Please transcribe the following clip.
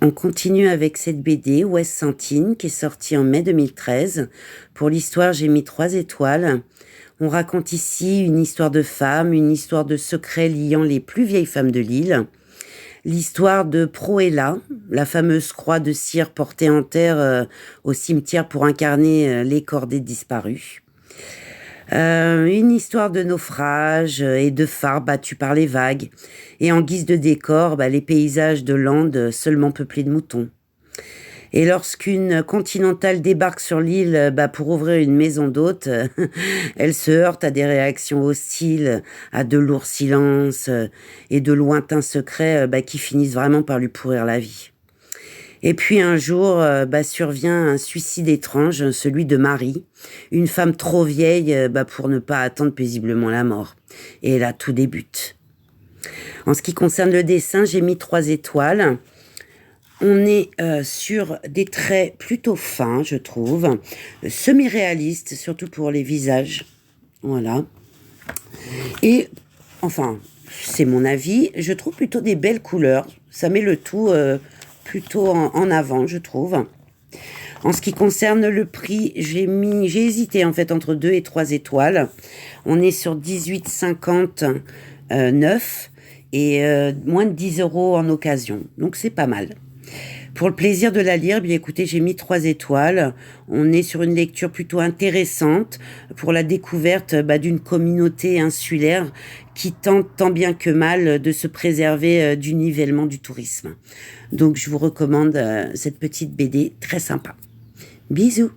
On continue avec cette BD, West Santine, qui est sortie en mai 2013. Pour l'histoire, j'ai mis 3 étoiles. On raconte ici une histoire de femme, une histoire de secret liant les plus vieilles femmes de l'île. L'histoire de Proella, la fameuse croix de cire portée en terre au cimetière pour incarner les corps des disparus. Une histoire de naufrage et de phares battus par les vagues. Et en guise de décor, les paysages de Landes seulement peuplés de moutons. Et lorsqu'une continentale débarque sur l'île pour ouvrir une maison d'hôte, elle se heurte à des réactions hostiles, à de lourds silences et de lointains secrets qui finissent vraiment par lui pourrir la vie. Et puis un jour, survient un suicide étrange, celui de Marie, une femme trop vieille pour ne pas attendre paisiblement la mort. Et là, tout débute. En ce qui concerne le dessin, j'ai mis 3 étoiles. On est sur des traits plutôt fins, je trouve, semi-réalistes, surtout pour les visages. Voilà. Et, enfin, c'est mon avis, je trouve plutôt des belles couleurs. Ça met le tout plutôt en avant, je trouve. En ce qui concerne le prix, j'ai hésité en fait entre 2 et 3 étoiles. On est sur 18,50 neuf et moins de 10 € en occasion. Donc c'est pas mal. Pour le plaisir de la lire, bien écoutez, j'ai mis 3 étoiles. On est sur une lecture plutôt intéressante pour la découverte d'une communauté insulaire qui tente tant bien que mal de se préserver du nivellement du tourisme. Donc je vous recommande cette petite BD très sympa. Bisous!